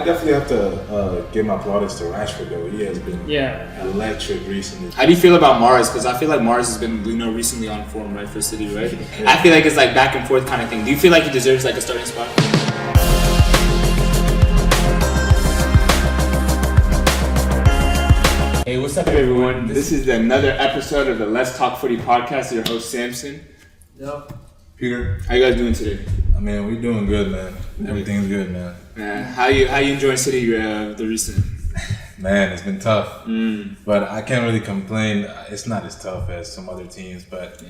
definitely have to give my plaudits to Rashford though. He has been electric recently. How do you feel about Mars? Because I feel like Mars has been recently on form, right, for City, right? Yeah. I feel like it's like back and forth kind of thing. Do you feel like he deserves like a starting spot? Hey, what's up, everyone? This is another episode of the Let's Talk Footy podcast. Your host, Samson. Yep. Peter, how you guys doing today? Man, we're doing good, man. Everything's good, man. How you enjoying City the recent? Man, it's been tough, but I can't really complain. It's not as tough as some other teams, but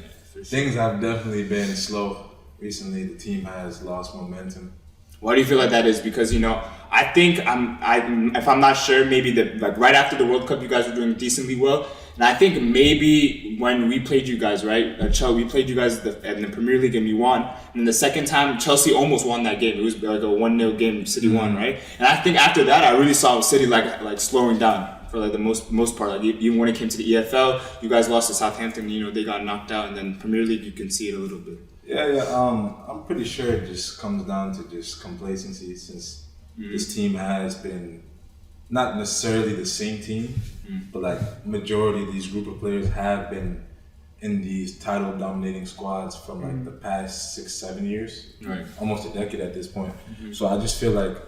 things have definitely been slow recently. The team has lost momentum. Why do you feel like that is? Because I think if I'm not sure, maybe right after the World Cup, you guys were doing decently well, and I think maybe when we played you guys, right, Chelsea, we played you guys in the Premier League and we won. And the second time, Chelsea almost won that game. It was like a 1-0 game. City won, right? And I think after that, I really saw City like slowing down for like the most part. Like even when it came to the EPL, you guys lost to Southampton. They got knocked out, and then Premier League, you can see it a little bit. Yeah. I'm pretty sure it just comes down to just complacency since this team has been not necessarily the same team, but like majority of these group of players have been in these title-dominating squads from like the past 6-7 years, right? Almost a decade at this point. So I just feel like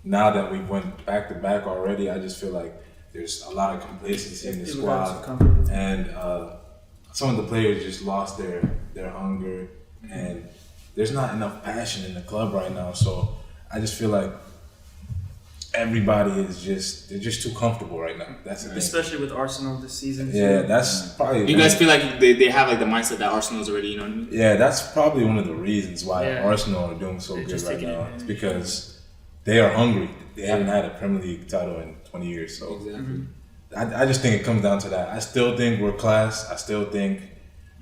now that we went back to back already, I just feel like there's a lot of complacency in the squad, and some of the players just lost their hunger. And there's not enough passion in the club right now, so I just feel like everybody they're just too comfortable right now. That's the thing. Especially with Arsenal this season. Yeah, that's probably. Do you guys feel like they have like the mindset that Arsenal's already, you know what I mean? Yeah, that's probably one of the reasons why Arsenal are doing so good right now. It's because they are hungry. They haven't had a Premier League title in 20 years, so exactly. I just think it comes down to that. I still think we're class. I still think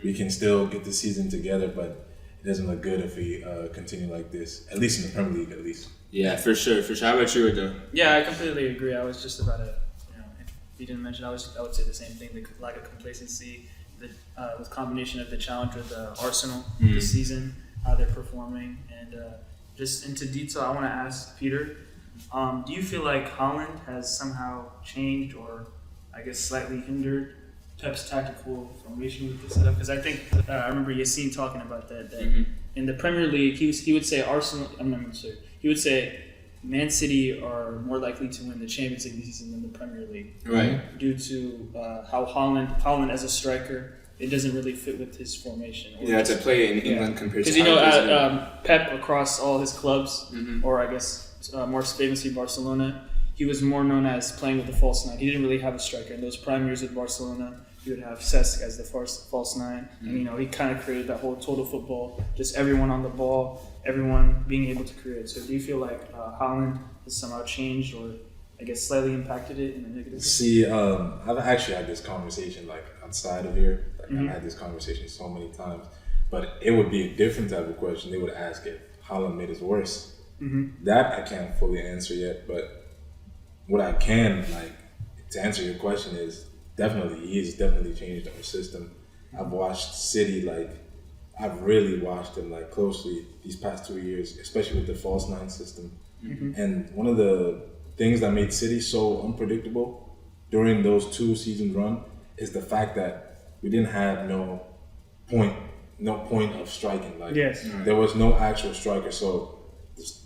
we can still get the season together, but it doesn't look good if we continue like this, at least in the Premier League, at least. Yeah, for sure. How about you, Joe? Yeah, I completely agree. I was just about to, if you didn't mention, I would say the same thing. The lack of complacency, with combination of the challenge with Arsenal this season, how they're performing, and just into detail, I want to ask Peter, do you feel like Holland has somehow changed or, I guess, slightly hindered Pep's tactical formation with the setup? Because I think I remember Yassine talking about that in the Premier League, he would say Arsenal. I'm not sure. He would say Man City are more likely to win the Champions League this season than the Premier League, right? Due to how Holland as a striker, it doesn't really fit with his formation. To play in England compared to because Pep across all his clubs, or I guess more famously Barcelona, he was more known as playing with the false nine. He didn't really have a striker. In those prime years with Barcelona, he would have Cesc as the false nine. And, he kind of created that whole total football, just everyone on the ball, everyone being able to create. So do you feel like Holland has somehow changed or, I guess, slightly impacted it in a negative way? See, I've actually had this conversation like outside of here. I've had this conversation so many times. But it would be a different type of question. They would ask if Holland made us worse. That I can't fully answer yet, but what I can, to answer your question is he has definitely changed our system. I've watched City, I've really watched them, closely these past 2 years, especially with the false nine system. And one of the things that made City so unpredictable during those 2 seasons run is the fact that we didn't have no point of striking. There was no actual striker. So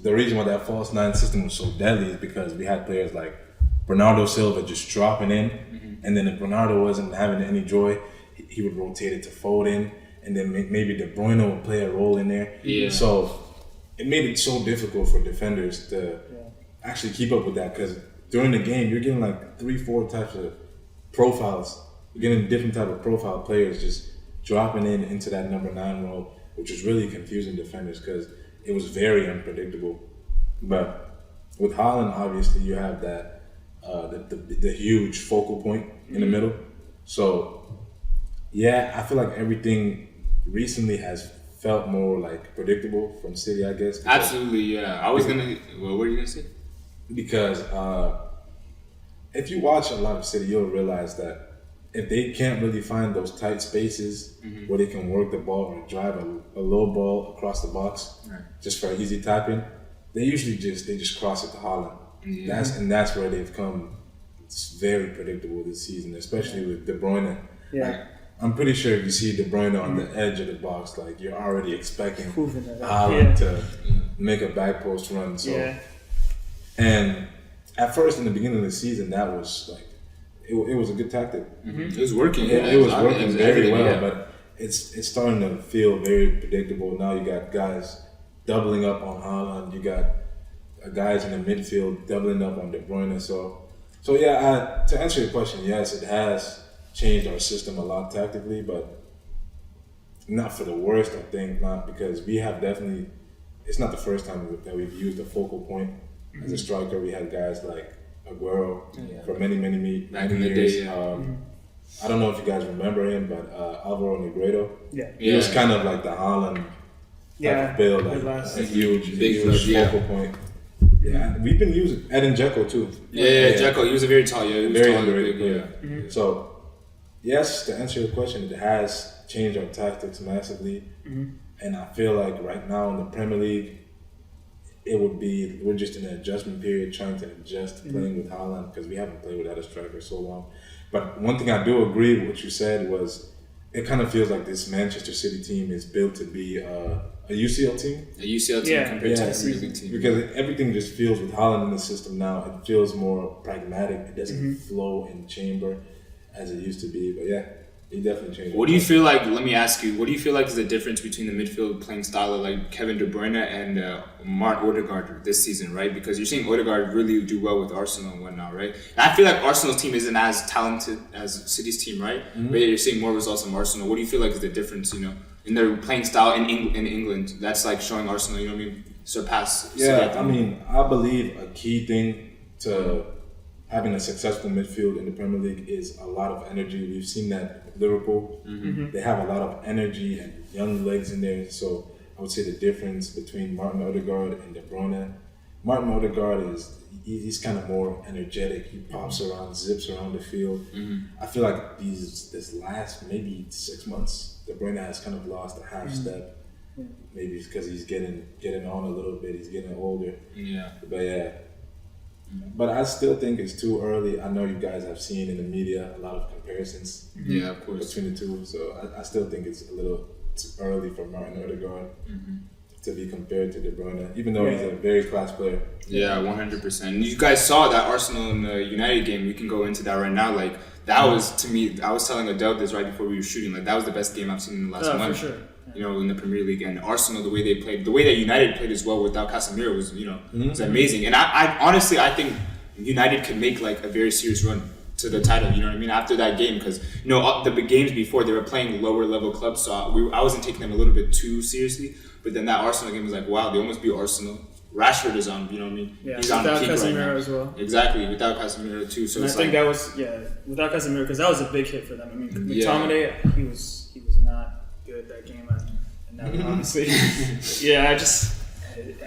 the reason why that false nine system was so deadly is because we had players like Bernardo Silva just dropping in, and then if Bernardo wasn't having any joy, he would rotate it to Foden, and then maybe De Bruyne would play a role in there. Yeah. So it made it so difficult for defenders to actually keep up with that, because during the game you're getting 3-4 types of profiles. You're getting different type of profile players just dropping into that number 9 role, which was really confusing defenders because it was very unpredictable. But with Holland, obviously you have that the huge focal point in the middle. So yeah, I feel like everything recently has felt more predictable from City, I guess. Absolutely, yeah. What were you gonna say? Because if you watch a lot of City, you'll realize that if they can't really find those tight spaces where they can work the ball or drive a low ball across the box just for easy tapping, they usually just cross it to Holland. Yeah. That's where they've come. It's very predictable this season, especially with De Bruyne. Yeah. Like, I'm pretty sure if you see De Bruyne on the edge of the box, like you're already expecting Haaland to make a back post run. So, and at first in the beginning of the season, that was like it was a good tactic. It was working. It was working very well, but it's starting to feel very predictable. Now you got guys doubling up on Haaland. You got guys in the midfield doubling up on De Bruyne. So yeah, to answer your question, yes, it has changed our system a lot tactically, but not for the worst, I think. Not because we have definitely, it's not the first time that we've used a focal point as a striker. We had guys like Aguero for many years. I don't know if you guys remember him, but Alvaro Negredo. He was kind of like the Haaland type of build, like a huge focal point. Yeah, we've been using Edin Dzeko too. Dzeko. He was a very tall, very underrated player. So, yes, to answer your question, it has changed our tactics massively, and I feel like right now in the Premier League, we're just in an adjustment period, trying to adjust to playing with Haaland because we haven't played without a striker so long. But one thing I do agree with what you said was it kind of feels like this Manchester City team is built to be a UCL team. A UCL team compared to a Premier League team. Because everything just feels with Haaland in the system now, it feels more pragmatic. It doesn't flow in chamber as it used to be. But yeah, it definitely changed. What do you feel like, let me ask you, what do you feel like is the difference between the midfield playing style of like Kevin De Bruyne and Martin Odegaard this season, right? Because you're seeing Odegaard really do well with Arsenal and whatnot, right? And I feel like Arsenal's team isn't as talented as City's team, right? But you're seeing more results from Arsenal. What do you feel like is the difference, in their playing style in England? That's like showing Arsenal, surpass City. Yeah, I mean, I believe a key thing to having a successful midfield in the Premier League is a lot of energy. We've seen that with Liverpool. They have a lot of energy and young legs in there. So I would say the difference between Martin Odegaard and De Bruyne. Martin Odegaard he's kind of more energetic. He pops around, zips around the field. I feel like this last maybe 6 months, De Bruyne has kind of lost a half step. Maybe it's because he's getting on a little bit. He's getting older. But yeah. But I still think it's too early. I know you guys have seen in the media a lot of comparisons of course. between the two. So I still think it's a little too early for Martin Odegaard to be compared to De Bruyne, even though he's a very class player. Yeah, 100%. You guys saw that Arsenal and the United game. We can go into that right now. Like, that was, to me, I was telling Adele this right before we were shooting. Like, that was the best game I've seen in the last month. For sure. In the Premier League. And Arsenal, the way they played, the way that United played as well without Casemiro was, was amazing. And I honestly, I think United could make like a very serious run to the title, you know what I mean, after that game. Because, the games before, they were playing lower level clubs, so I wasn't taking them a little bit too seriously. But then that Arsenal game was like, wow, they almost beat Arsenal. Rashford is on, you know what I mean? Yeah, he's on peak Casemiro right now. as well. Exactly, without Casemiro too. So and it's I think like, that was, without Casemiro, because that was a big hit for them. I mean, McTominay, he was not good that game. And honestly, I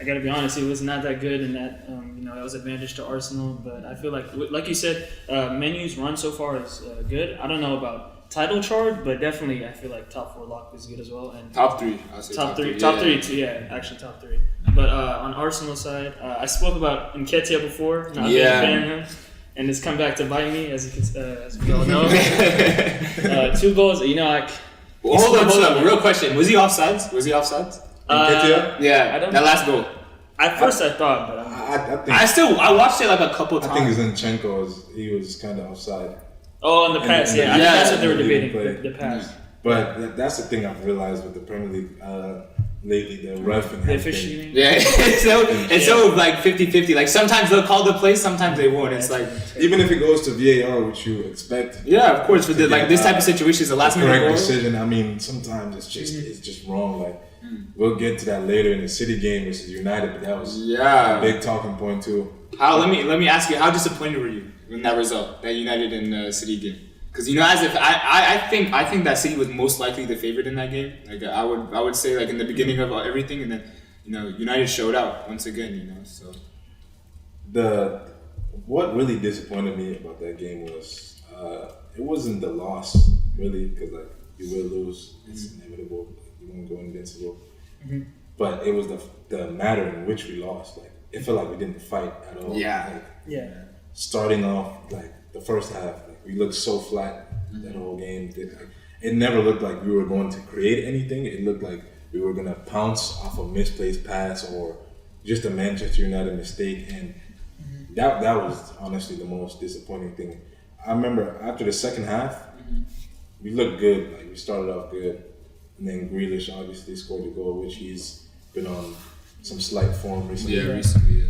gotta be honest, he was not that good, and that that was advantage to Arsenal. But I feel like you said, Menu's run so far is good. I don't know about title charge, but definitely I feel like top 4 lock is good as well. And top 3, I'll say top three too. Actually top 3. But on Arsenal side, I spoke about Nketiah before, not being a fan of him, and it's come back to bite me, as we all know. 2 goals, Hold on. Real question. Was he offsides? Yeah, that last goal. At first I thought, but I watched it like a couple times. I think Zinchenko he was kind of offside. Oh, in the pass, that's what they were debating, the pass. But that's the thing I've realized with the Premier League lately, the ref and the officiating. It's so like 50-50. Like sometimes they'll call the play, sometimes they won't. It's like even if it goes to VAR, which you expect. Yeah, of course. For this type of situation, is the last minute goal. Decision. I mean, sometimes it's just wrong. Like we'll get to that later in the City game versus United, but that was a big talking point too. Let me ask you, how disappointed were you in that result, that United and City game? Because as if I think that City was most likely the favorite in that game. Like I would say, like in the beginning of everything, and then United showed out once again. So what really disappointed me about that game was it wasn't the loss really, because like you will lose, it's inevitable. You won't go invincible, but it was the matter in which we lost. Like it felt like we didn't fight at all. Yeah. Starting off the first half, we looked so flat that whole game. It never looked like we were going to create anything. It looked like we were gonna pounce off a misplaced pass or just a Manchester United mistake, and that was honestly the most disappointing thing. I remember after the second half, we looked good. We started off good, and then Grealish obviously scored the goal, which he's been on some slight form recently. Yeah, recently.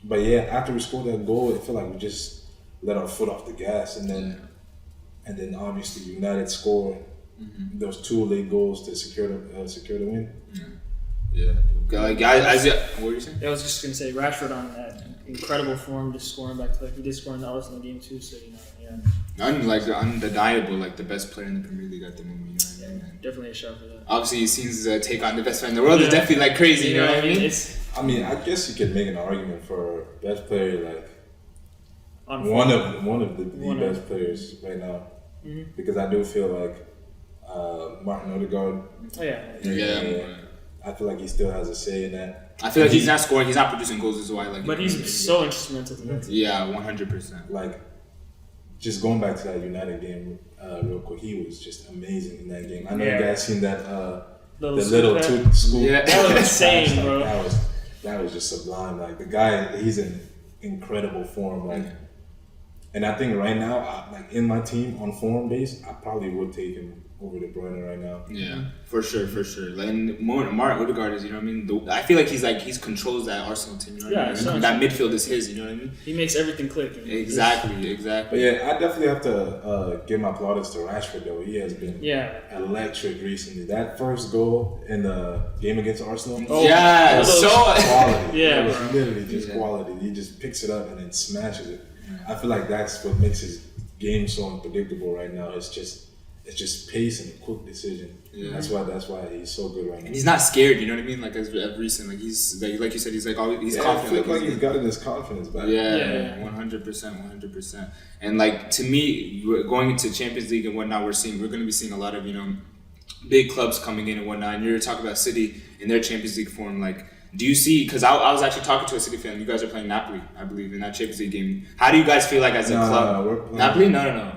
But yeah, after we scored that goal, it felt like we just let our foot off the gas, and then obviously United scored those 2 late goals to secure the win. Yeah. Guys, what were you saying? I was just gonna say Rashford on that incredible form, just scoring back to he did score in the Arsenal game too. So Undeniable, the best player in the Premier League at the moment. You know what I mean? Definitely a shout for that. Obviously, he seems to take on the best player in the world. It's definitely crazy. You know what I mean? I guess you could make an argument for best player one of the best players right now, because I do feel like Martin Odegaard. Oh yeah. I feel like he still has a say in that. I feel like he's not scoring, he's not producing goals as well. But he's so instrumental to that. Yeah, 100%. Just going back to that United game real quick, he was just amazing in that game. I know you guys seen that the little scoop. Yeah, that was insane, bro. That was just sublime. The guy, he's in incredible form. And I think right now, in my team on form base, I probably would take him over De Bruyne right now. Yeah, for sure. And Martin Odegaard is, you know what I mean? I feel like he controls that Arsenal team. You know what I mean? That midfield is his. You know what I mean? He makes everything click. Exactly. But yeah, I definitely have to give my plaudits to Rashford though. He has been electric recently. That first goal in the game against Arsenal. So quality. Yeah, it was literally just quality. He just picks it up and then smashes it. I feel like that's what makes his game so unpredictable right now. It's just pace and quick decision. Yeah. That's why he's so good right now. And he's not scared, you know what I mean? As recent, he's like you said, he's he's confident. I feel like he's gotten his confidence back. Yeah, 100%. And to me, going into Champions League and whatnot, we're going to be seeing a lot of big clubs coming in and whatnot. And you're talking about City in their Champions League form, do you see? Because I was actually talking to a City fan. You guys are playing Napoli, I believe, in that Champions League game. How do you guys feel as a club? We're playing Napoli? No.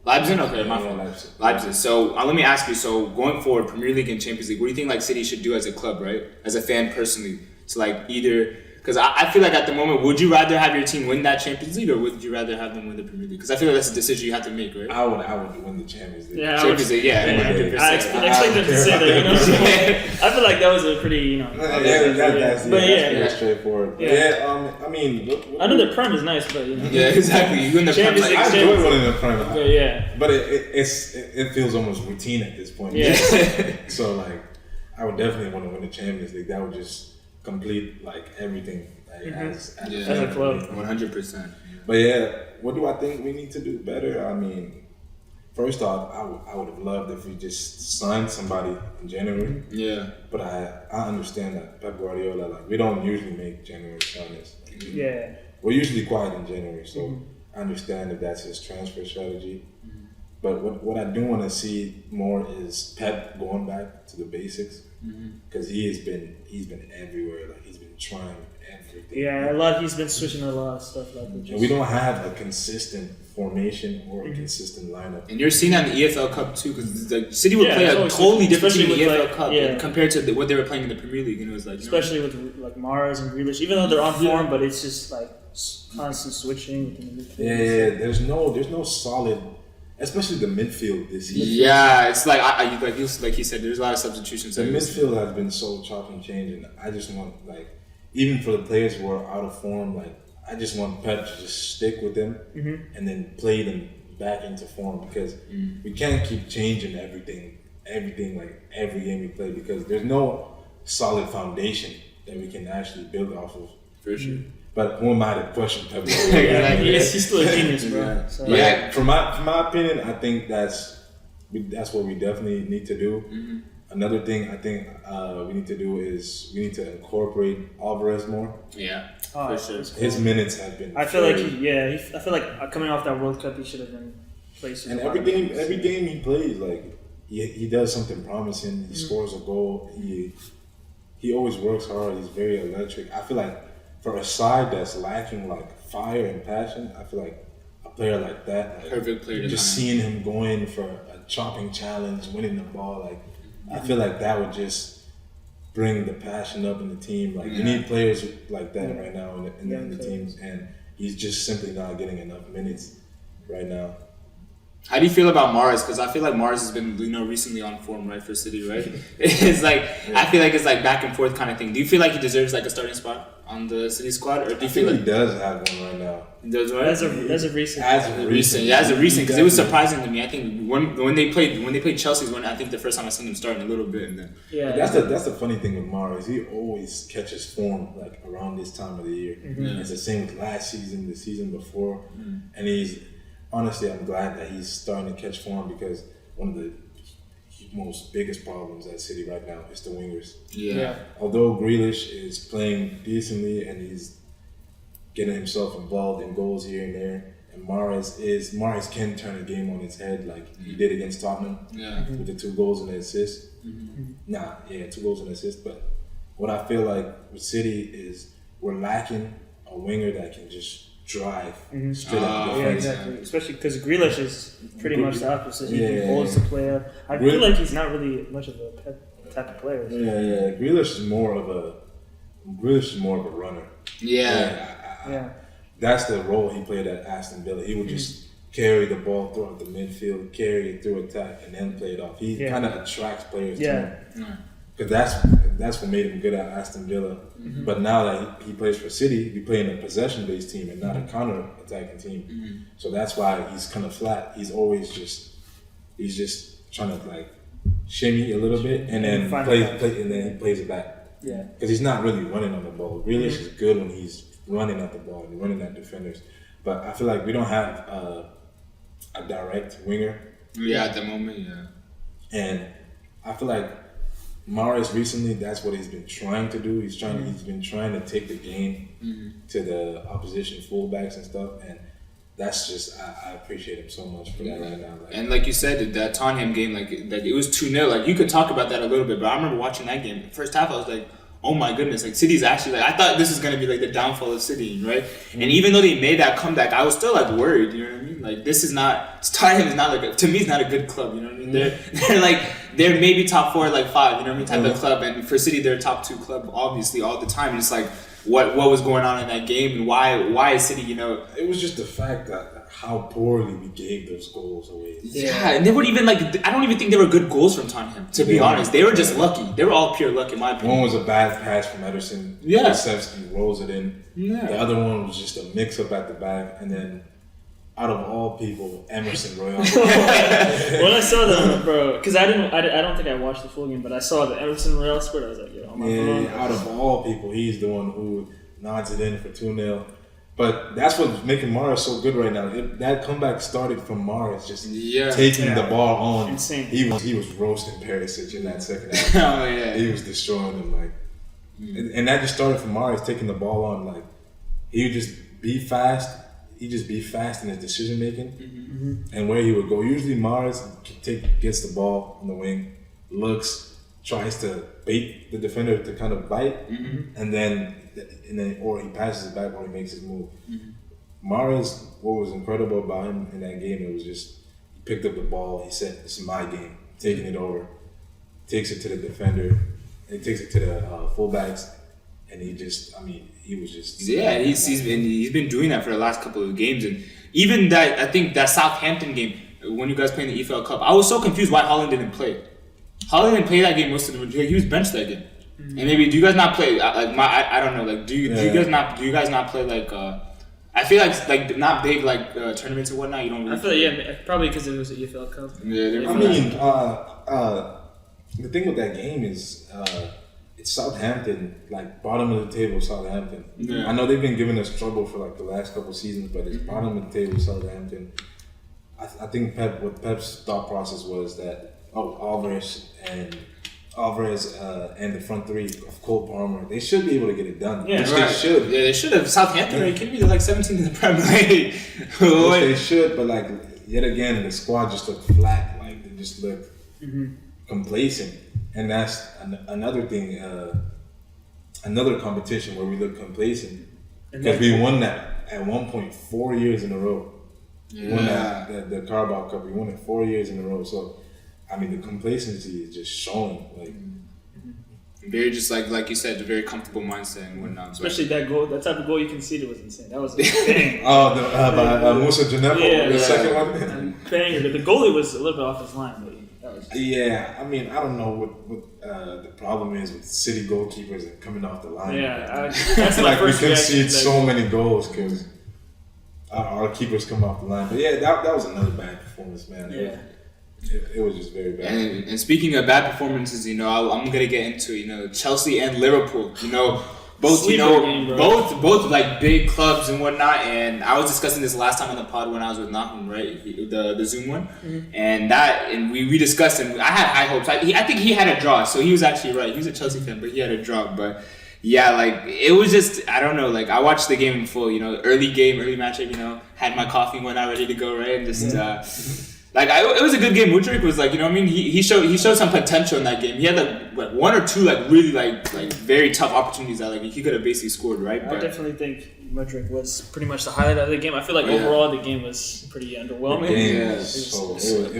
Leipzig, okay, my fault. Leipzig. So let me ask you. So going forward, Premier League and Champions League, what do you think City should do as a club, right? As a fan, personally, to either. Because I feel at the moment, would you rather have your team win that Champions League or would you rather have them win the Premier League? Because I feel that's a decision you have to make, right? I would win the Champions League. Yeah, Champions League, 100%. I expect them to say that, I feel like that was a pretty, that's straightforward. Yeah. I mean, I know the Prem is nice, but Yeah, exactly. You win the Prem. I enjoy winning the Prem. But it feels almost routine at this point. Yeah. So I would definitely want to win the Champions League. That would just complete everything as a club. 100%. But what do I think we need to do better? I mean, first off, I would have loved if we just signed somebody in January. Yeah. But I understand that Pep Guardiola, we don't usually make January signings. We're usually quiet in January, so I understand if that's his transfer strategy. But what I do want to see more is Pep going back to the basics, because he's been everywhere. He's been trying everything. Yeah, he's been switching a lot of stuff. And we don't have a consistent formation or a consistent lineup. And you're seeing that in the EFL Cup too, because City would play a totally different team in the EFL Cup compared to what they were playing in the Premier League, and it was especially with Mahrez and Grealish, even though they're on form, but it's just constant switching within the midfield. There's no solid. Especially the midfield this season. Yeah, it's like he said, there's a lot of substitutions. The midfield has been so chop and change, and I just want even for the players who are out of form, I just want Pep to just stick with them and then play them back into form, because we can't keep changing everything every game we play, because there's no solid foundation that we can actually build off of. For sure. But who am I to question Pep? He's still a genius, bro. So, from my opinion, I think that's what we definitely need to do. Another thing I think we need to do is we need to incorporate Alvarez more. Yeah, for sure. His minutes have been. I feel I feel like coming off that World Cup, he should have been placed. And every game he plays, he does something promising. He scores a goal. he always works hard. He's very electric. I feel like for a side that's lacking like fire and passion, I feel like a player like that, like, Perfect player. just seeing him going for a chopping challenge, winning the ball, like I feel like that would just bring the passion up in the team. Like you need players like that right now in the teams, and he's just simply not getting enough minutes right now. How do you feel about Mars? Because I feel like Mars has been, recently on form, right, for City, right? It's like, I feel like it's like back and forth kind of thing. Do you feel like he deserves like a starting spot on the City squad? Or do you feel like he does have one right now? He does, right? As a recent. As a recent, because it was surprising to me. I think when they played Chelsea's one, I think the first time I seen him starting a little bit, and then that's the funny thing with Mars. He always catches form like around this time of the year. It's the same with last season, the season before, and honestly, I'm glad that he's starting to catch form, because one of the most biggest problems at City right now is the wingers. Yeah. Although Grealish is playing decently and he's getting himself involved in goals here and there, and Mahrez can turn a game on its head like he did against Tottenham with the 2 goals and an assist. 2 goals and an assist. But what I feel like with City is we're lacking a winger that can just drive straight up the defense. Exactly. Especially because Grealish is pretty much the opposite. He holds the player. I feel like he's not really much of a type of player. Yeah. Grealish is more of a runner. That's the role he played at Aston Villa. He would just carry the ball throughout the midfield, carry it through attack, and then play it off. He kind of attracts players to him. Because that's what made him good at Aston Villa. But now that he plays for City, we play in a possession-based team and not a counter-attacking team. So that's why he's kind of flat. He's just trying to like shimmy a little bit and then he plays it back. Yeah. Because he's not really running on the ball. Grealish is good when he's running at the ball and running at defenders. But I feel like we don't have a direct winger. Yeah, at the moment, And I feel like Mahrez recently, that's what he's been trying to do. He's been trying to take the game to the opposition fullbacks and stuff, and that's just I appreciate him so much for that right now. Like, and like you said, that Tottenham game, like it was 2-0. Like you could talk about that a little bit, but I remember watching that game. First half, I was like, oh my goodness, like City's actually like I thought this was gonna be like the downfall of City, right? And even though they made that comeback, I was still like worried. You know what I mean? Like this is not Tottenham is not like to me, it's not a good club. You know what I mean? They're maybe top 4, like 5. You know what I mean? Type of club, and for City, they're a top 2 club, obviously all the time. And it's like what was going on in that game, and why is City? It was just the fact that how poorly we gave those goals away. Yeah, and they weren't even like I don't even think they were good goals from Tottenham. To be honest, they were just lucky. They were all pure luck in my opinion. One was a bad pass from Ederson. Kulusevski rolls it in. Yeah. The other one was just a mix-up at the back, and then out of all people, Emerson Royal. When I saw that, bro, because I don't think I watched the full game, but I saw the Emerson Royal scored. I was like, out of all people, he's the one who nods it in for 2-0. But that's what's making Mahrez so good right now. That comeback started from Mahrez just taking the ball on. Insane. He was roasting Perisic in that second half. He was destroying him and that just started from Mahrez taking the ball on. Like he would just be fast. He'd just be fast in his decision making and where he would go. Usually Mahrez gets the ball on the wing, looks, tries to bait the defender to kind of bite, and then or he passes it back or he makes his move. Mahrez, what was incredible about him in that game, it was just he picked up the ball, he said, "This is my game," taking it over, takes it to the defender, and he takes it to the fullbacks, and he was just he's been doing that for the last couple of games, and even that I think that Southampton game when you guys played in the EPL Cup, I was so confused why Haaland didn't play. Haaland didn't play that game most of the time. He was benched that game. And maybe do you guys not play I don't know, like do you guys not play like I feel like not big like tournaments and whatnot. You don't really. I feel probably because it was an EPL Cup. The thing with that game is it's Southampton, like bottom of the table Southampton. Yeah. I know they've been giving us trouble for like the last couple seasons, but it's bottom of the table Southampton. I think Pep's thought process was that Alvarez and the front 3 of Cole Palmer, they should be able to get it done. Yeah, they should. Yeah, they should have. Southampton, are you kidding me? They're like 17th in the Premier League. Which they should, but like yet again, the squad just looked flat. Like they just looked complacent, and that's another thing. another competition where we look complacent because we won that at one point 4 years in a row. We won the Carabao Cup. We won it 4 years in a row. So, I mean, the complacency is just showing. Like, very just like you said, a very comfortable mindset and whatnot. Especially that goal, that type of goal you conceded was insane. That was insane. by Musa Janeppo, the second one. Banger. The goalie was a little bit off his line, but that was. Yeah, I mean, I don't know what the problem is with City goalkeepers and coming off the line. Yeah, that's my like we first reaction. concede so many goals because our keepers come off the line. But yeah, that was another bad performance, man. Yeah. It was just very bad. And speaking of bad performances, I'm gonna get into Chelsea and Liverpool. Both game, both like big clubs and whatnot. And I was discussing this last time on the pod when I was with Nahum, right? The Zoom one, and we discussed, and I had high hopes. I think he had a draw, so he was actually right. He was a Chelsea fan, but he had a draw. But yeah, like it was just I don't know. Like I watched the game in full. Early matchup. Had my coffee, went out ready to go, right, and just. It was a good game. Mudryk was he showed some potential in that game. He had like one or two really very tough opportunities that he could have basically scored, right? I definitely think Mudryk was pretty much the highlight of the game. I feel like overall the game was pretty underwhelming. It was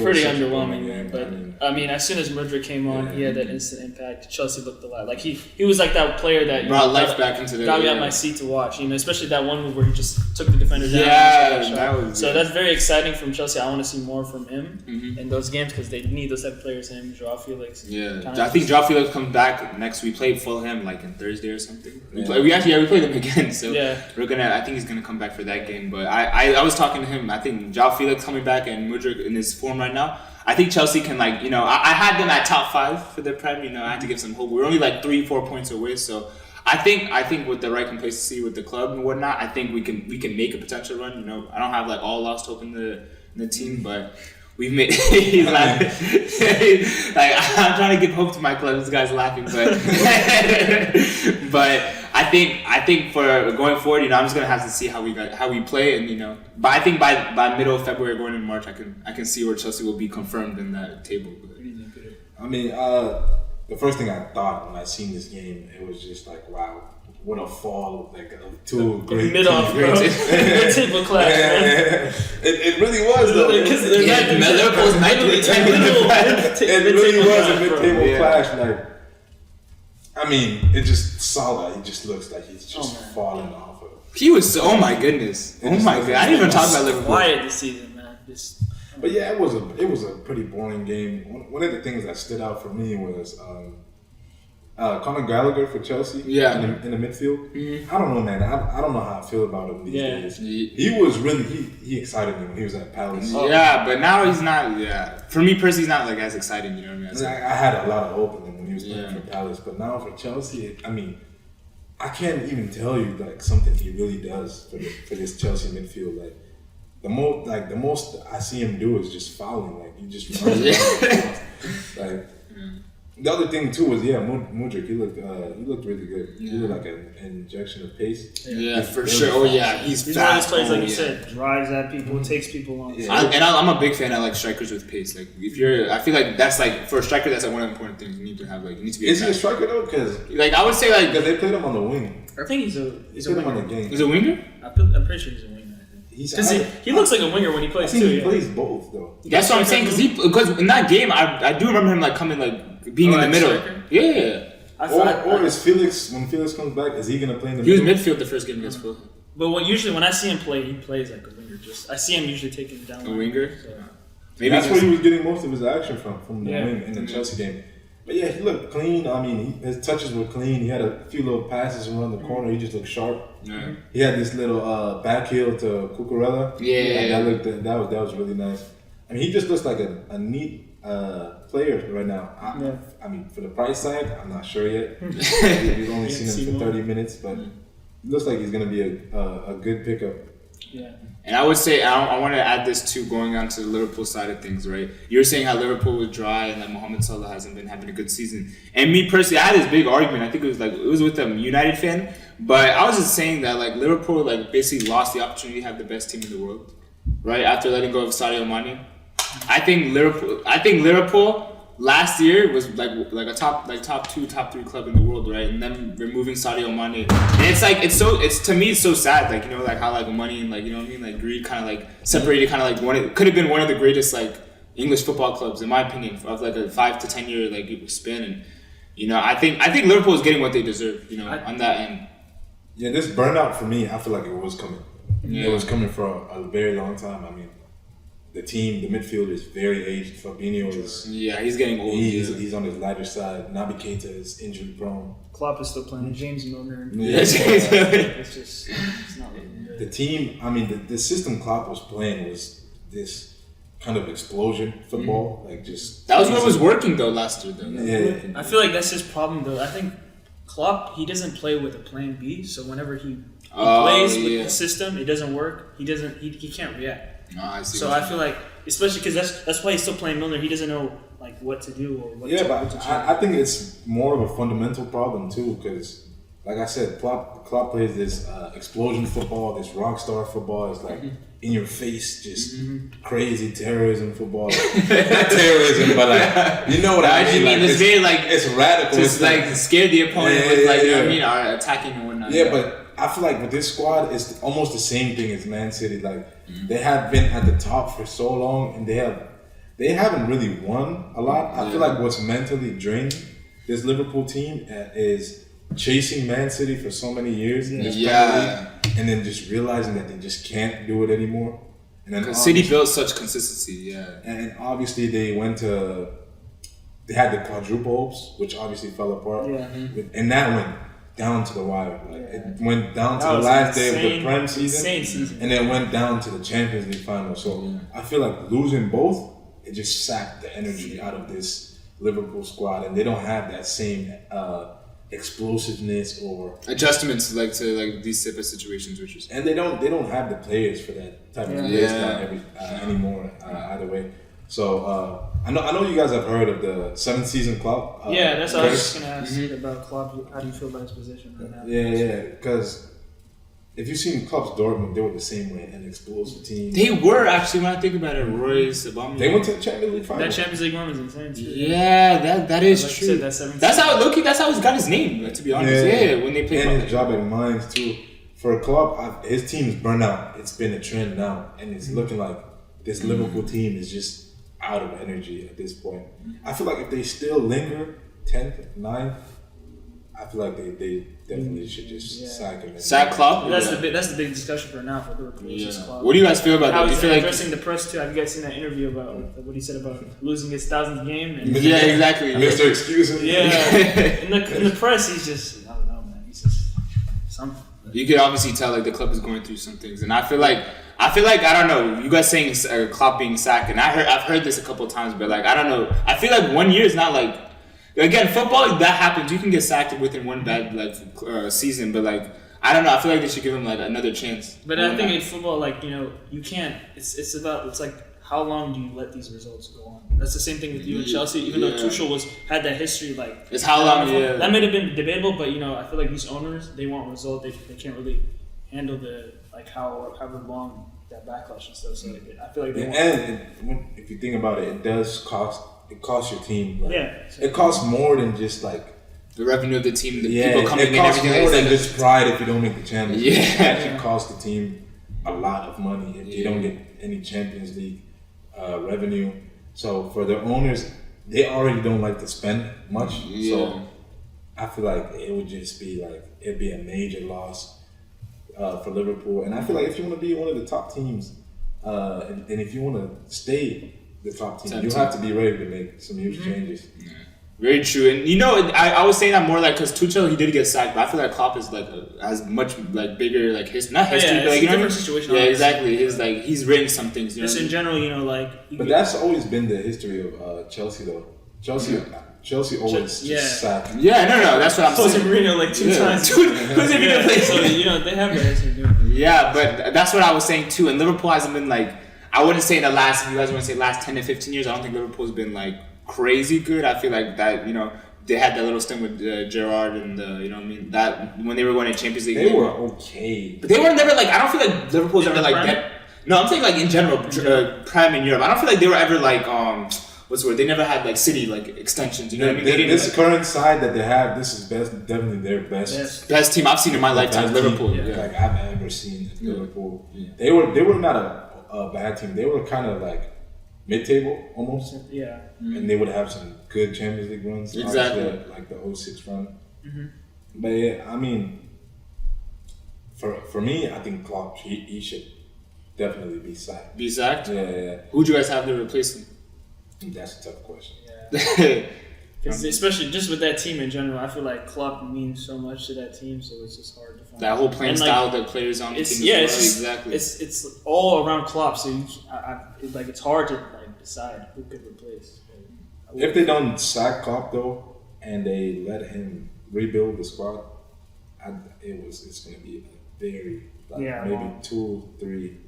pretty underwhelming, man. But I mean, as soon as Mudryk came on, he had that instant impact. Chelsea looked a lot like he was like that player that brought life back into the got me out my seat to watch. Especially that one move where he just took the defender down. That's very exciting from Chelsea. I want to see more from him in those games because they need those type of players. Him, Joao Felix. Yeah, I think Joao Felix comes back next. We play Fulham in Thursday or something. We play them again. So I think he's gonna come back for that game. But I was talking to him. I think Joao Felix coming back and Mudryk in his form right now. I think Chelsea can I had them at top 5 for the Prem. I had to give some hope. We're only 3-4 points away. So I think with the right complacency with the club and whatnot, I think we can make a potential run. I don't have all lost hope in the team, but. We've made. He's laughing. I'm trying to give hope to my club. This guy's laughing, but I think for going forward, I'm just gonna have to see how we play, and But I think by middle of February, going in March, I can see where Chelsea will be confirmed in that table. I mean, the first thing I thought when I seen this game, it was just wow. What a fall, of two great teams. Mid-table clash, man. It really was, though. Liverpool's 90 It really was a mid-table clash. I mean, it just Salah, he just looks like he's just falling off of it. He was, oh my goodness. Oh my god. I didn't even talk about Liverpool. Quiet this season, man. But yeah, it was a pretty boring game. One of the things that stood out for me was Conor Gallagher for Chelsea in the midfield. I don't know, man. I don't know how I feel about him these days. He was really he excited me when he was at Palace. Yeah, but now he's not. Yeah, for me personally, he's not as exciting. You know what I mean? I had a lot of hope in him when he was playing for Palace, but now for Chelsea, I mean, I can't even tell you something he really does for this Chelsea midfield. The most I see him do is just fouling. He just runs around. The other thing too was Mudryk. He looked really good. He looked like an injection of pace. Yeah, for sure. Oh yeah, he's fast. One of those players, you said, drives at people, takes people on. Yeah. I'm a big fan of strikers with pace. I feel like that's for a striker, that's one of the important things you need to have. You need to be. Is he a striker though? Because I would say because they played him on the wing. I think he's a winger. On the game. He's a winger. I'm pretty sure he's a winger. Because he looks like a winger when he plays too. He plays both though. That's what I'm saying. Because in that game, I do remember him coming being in the middle. Striker? Yeah. Or is Felix, when Felix comes back, is he gonna play in the middle? He was midfield the first game against Fulham. But usually when I see him play, he plays like a winger. I see him usually taking down. A winger. So. Maybe that's where he was getting most of his action from the wing in the Chelsea game. But yeah, he looked clean. I mean, his touches were clean. He had a few little passes around the corner. He just looked sharp. Yeah. He had this little back heel to Cucurella. Yeah. That was really nice. I mean, he just looks like a neat player right now. I mean, for the price tag, I'm not sure yet. We've only seen him for 30 minutes, but it looks like he's going to be a good pickup. Yeah. And I would say, I want to add this too, going on to the Liverpool side of things, right? You were saying how Liverpool was dry and that Mohamed Salah hasn't been having a good season. And me personally, I had this big argument. I think it was with a United fan, but I was just saying that Liverpool basically lost the opportunity to have the best team in the world, right? After letting go of Sadio Mane. I think Liverpool last year was like a top 2, top 3 club in the world, right? And then removing Sadio Mane, and it's to me it's so sad, like, you know, like how like money and like, you know what I mean, like greed kind of like separated kind of like could have been one of the greatest like English football clubs in my opinion of like a 5 to 10 year like span, and you know I think Liverpool is getting what they deserve, you know, on that end. Yeah, this burnout for me, I feel like it was coming. Yeah. It was coming for a very long time. I mean, the midfield is very aged. Fabinho is... Yeah, he's getting old. He's on his lighter side. Naby Keita is injury prone. Klopp is still playing. James Milner. Yeah. It's not looking good. The team, I mean, the system Klopp was playing was this kind of explosion football. Like just... That was what was working though last year though. Yeah. I feel like that's his problem though. I think Klopp, he doesn't play with a plan B, so whenever he plays with the system, it doesn't work. He can't react. I see. So I feel like, especially because that's why he's still playing Milner. He doesn't know like what to do or what. Yeah, to, but what to try. I think it's more of a fundamental problem too, because like I said, Klopp plays this explosion football, this rock star football. It's like in your face, just crazy terrorism football. Not terrorism, but like you know what I mean. Like, it's very like it's radical. Just it's like scare the opponent with like you know what I mean, or attacking and whatnot. Yeah, but I feel like with this squad, it's almost the same thing as Man City. Like they have been at the top for so long, and they haven't really won a lot. I feel like what's mentally draining this Liverpool team is chasing Man City for so many years in this Premier League, and then just realizing that they just can't do it anymore. And then City built such consistency, and obviously they had the quadruple hopes, which obviously fell apart, and that went down to the wire. Like it went down to the last day of the Prem season, and then went down to the Champions League final. So I feel like losing both, it just sapped the energy out of this Liverpool squad, and they don't have that same explosiveness or adjustments to these type of situations, which is and they don't have the players for that type of play style anymore either way. So I know you guys have heard of the 7th season Klopp. That's what I was going to ask about Klopp. How do you feel about his position right now? Yeah, because if you've seen Klopp's Dortmund, they were the same way, an explosive team. They were actually, when I think about it, Royce, Aubameyang. They went to the Champions League final. That Champions League run was insane too. Yeah, that is like true. Said, that's how he got his name. Like, to be honest, when they played. And his job at Mainz too. For Klopp, his team's burnt out. It's been a trend now, and it's looking like this Liverpool team is just out of energy at this point. I feel like if they still linger 10th, 9th, I feel like they definitely should just sack him. Sack Klopp? That's the big discussion for now for Liverpool. What do you guys feel about how that? he's addressing the press too? Have you guys seen that interview about what he said about losing his 1000th game? And yeah, exactly. Mr. Excuses. Yeah. in the press, he's just, I don't know, man. He's just something. You can obviously tell like the club is going through some things, and I feel like I don't know. You guys saying Klopp being sacked, and I've heard this a couple of times, but like I don't know. I feel like 1 year is not like, again, football that happens. You can get sacked within one bad season, but like I don't know. I feel like they should give him like another chance. But I think in football, like you can't. It's like how long do you let these results go on? That's the same thing with you and Chelsea. Even though Tuchel had that history, like it's how long. That may have been debatable, but I feel like these owners, they want results. They can't really handle the however long that backlash and stuff. So I feel like they and if you think about it, it costs your team. It costs more than just like the revenue of the team, the people coming in, everything. It costs more than like just pride if you don't make the Champions League. Yeah. It actually costs the team a lot of money if you don't get any Champions League revenue. So for their owners, they already don't like to spend much. So I feel like it would just be it'd be a major loss for Liverpool. And I feel like if you want to be one of the top teams, and if you want to stay the top team, you have to be ready to make some huge changes. Yeah. Very true, and I was saying that more like because Tuchel he did get sacked, but I feel like Klopp is has much bigger history, not history, but it's a different situation. Yeah, exactly. He's written some things. Just in general, But that's always been the history of Chelsea, though. Chelsea always just sacked. Yeah, no, that's what I'm saying. Jose Mourinho 2 times. Jose Mourinho played. So they have their history doing it. Yeah, but that's what I was saying too. And Liverpool hasn't been I wouldn't say in the last. If you guys want to say last 10 to 15 years, I don't think Liverpool's been crazy good. I feel like that, they had that little stint with Gerrard and that when they were going to Champions League. They were okay. But they were never I don't feel like Liverpool's ever that. No, I'm saying in general, Prem in Europe. I don't feel like they were ever what's the word? They never had like city like extensions. You know what I mean? They didn't, This current side that they have, this is definitely their best team I've seen in my lifetime. Liverpool, like I've ever seen in Liverpool. Yeah. They were not a bad team. They were kind of like mid-table almost. Yeah. And they would have some good Champions League runs. Exactly. Like the 06 run. But yeah, I mean, for me, I think Klopp, he should definitely be sacked. Be sacked? Yeah. Who'd you guys have to replace him? That's a tough question. Yeah. Especially just with that team in general, I feel like Klopp means so much to that team, so it's just hard to find. That whole playing style that players on the team. Exactly. It's all around Klopp, so it's hard to like decide who could replace. If they don't sack Klopp though, and they let him rebuild the squad, it's going to be very maybe 2, 3,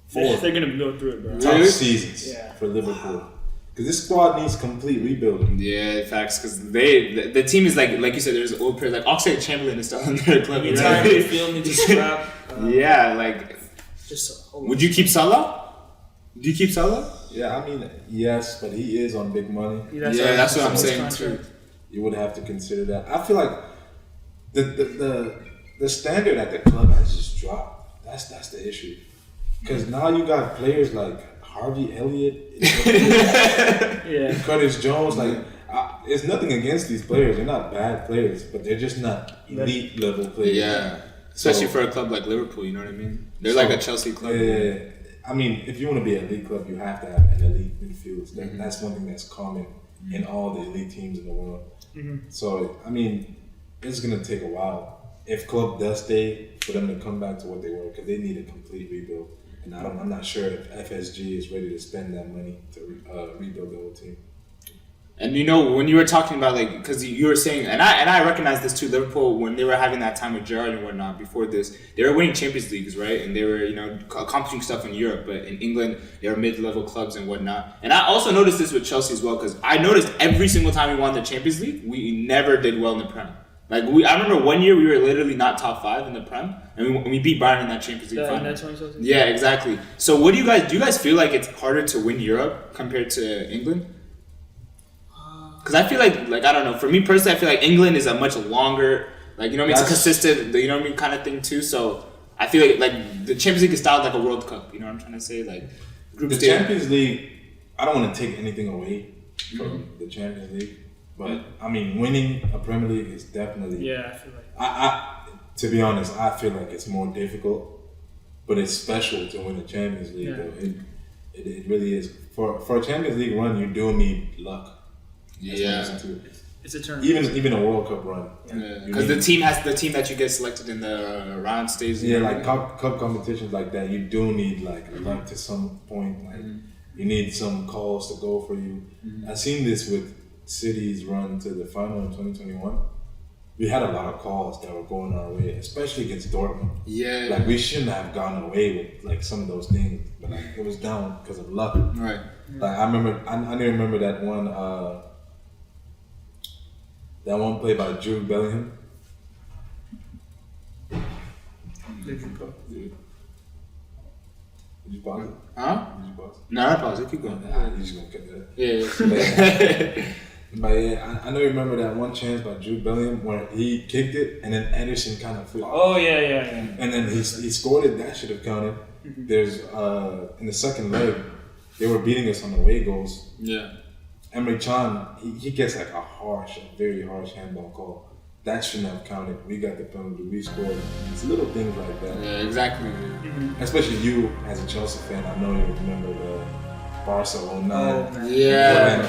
4. They're going to go through it, bro. Tough seasons for Liverpool. Because this squad needs complete rebuilding. Yeah, facts. Because the team is like you said, there's old players like Oxlade-Chamberlain is still in their club. You feel me? Just scrap. Yeah, like. Would you keep Salah? Do you keep Salah? Yeah, I mean, yes, but he is on big money. That's what I'm saying too. You would have to consider that. I feel like the standard at the club has just dropped. That's the issue. Because now you got players like Harvey Elliott, Curtis Jones. Like, it's nothing against these players. They're not bad players, but they're just not elite level players. Yeah, especially for a club like Liverpool. You know what I mean? They're like a Chelsea club. Yeah. I mean, if you want to be an elite club, you have to have an elite midfield. That's one thing that's common in all the elite teams in the world. So, I mean, it's going to take a while. If club does stay, for them to come back to what they were, because they need a complete rebuild. And I'm not sure if FSG is ready to spend that money to rebuild the whole team. And you know, when you were talking about like, because you were saying, and I recognize this too, Liverpool, when they were having that time with Gerrard and whatnot before this, they were winning Champions Leagues, right? And they were, accomplishing stuff in Europe, but in England, they were mid-level clubs and whatnot. And I also noticed this with Chelsea as well, because I noticed every single time we won the Champions League, we never did well in the Prem. Like I remember one year we were literally not top 5 in the Prem, and we beat Bayern in that Champions League final. Yeah, exactly. So what do you guys feel like it's harder to win Europe compared to England? Because I feel like I don't know. For me personally, I feel like England is a much longer, it's a consistent, kind of thing too. So I feel like the Champions League is styled like a World Cup. You know what I'm trying to say? Like group the stage. Champions League. I don't want to take anything away from the Champions League. But I mean, winning a Premier League is definitely. Yeah, I feel like. I to be honest, I feel like it's more difficult, but it's special to win a Champions League. Yeah. Though. It really is. For a Champions League run, you do need luck. It's a turn. Even a World Cup run. Because the team that you get selected in the round stage. Yeah, like cup competitions like that, you do need luck to some point. You need some calls to go for you. I've seen this with City's run to the final in 2021, we had a lot of calls that were going our way, especially against Dortmund. Yeah. We shouldn't have gone away with some of those things, but it was down because of luck. Right. I didn't remember that one play by Jude Bellingham. Did you pause it? Huh? Did you pause it? No, I pause it. Keep going. You're just gonna cut that. Yeah. But yeah, I know you remember that one chance by Jude Bellingham where he kicked it and then Anderson kind of flopped. Oh yeah. And then he scored it. That should have counted. There's in the second leg, they were beating us on the away goals. Yeah. Emre Can, he gets a very harsh handball call. That shouldn't have counted. We got the penalty. We scored. It's little things like that. Yeah, exactly. Especially you as a Chelsea fan, I know you remember the Barca 09. Yeah.